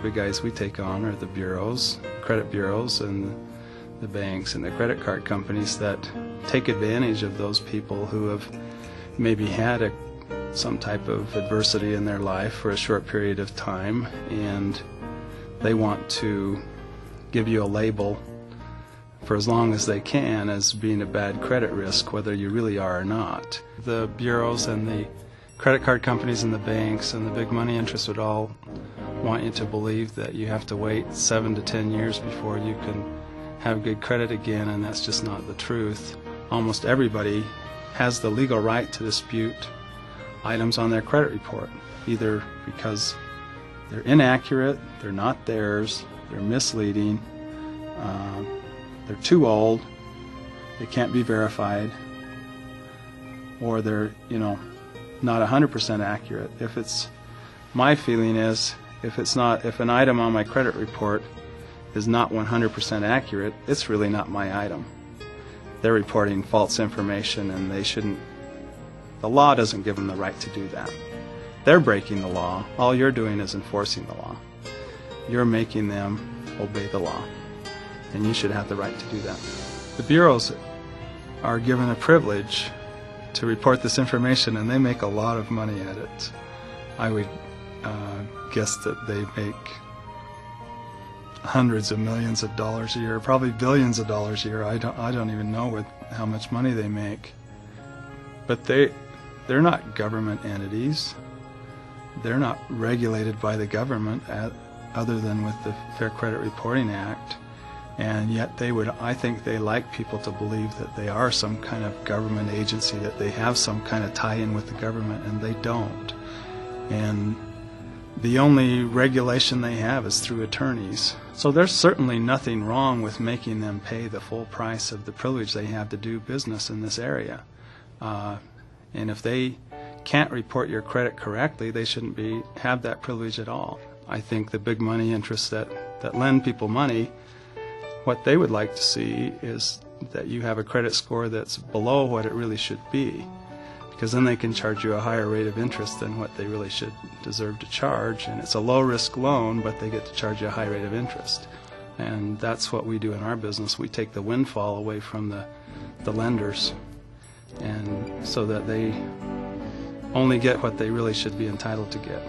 The big guys we take on are the bureaus, credit bureaus, and the banks and the credit card companies that take advantage of those people who have maybe had some type of adversity in their life for a short period of time, and they want to give you a label for as long as they can as being a bad credit risk, whether you really are or not. The bureaus and the credit card companies and the banks and the big money interests would all want you to believe that you have to wait 7 to 10 years before you can have good credit again, and that's just not the truth. Almost everybody has the legal right to dispute items on their credit report, either because they're inaccurate, they're not theirs, they're misleading, they're too old, they can't be verified, or they're, not 100% accurate. My feeling is, if an item on my credit report is not 100% accurate, it's really not my item. They're reporting false information, and the law doesn't give them the right to do that. They're breaking the law. All you're doing is enforcing the law. You're making them obey the law, and you should have the right to do that. The bureaus are given a privilege to report this information, and they make a lot of money at it. I would guess that they make hundreds of millions of dollars a year, probably billions of dollars a year. I don't even know how much money they make. But they're not government entities. They're not regulated by the government other than with the Fair Credit Reporting Act. And yet I think they like people to believe that they are some kind of government agency, that they have some kind of tie-in with the government, and they don't. And the only regulation they have is through attorneys. So there's certainly nothing wrong with making them pay the full price of the privilege they have to do business in this area. And if they can't report your credit correctly, they shouldn't have that privilege at all. I think the big money interests that lend people money, what they would like to see is that you have a credit score that's below what it really should be, because then they can charge you a higher rate of interest than what they really should deserve to charge. And it's a low-risk loan, but they get to charge you a high rate of interest. And that's what we do in our business. We take the windfall away from the lenders, and so that they only get what they really should be entitled to get.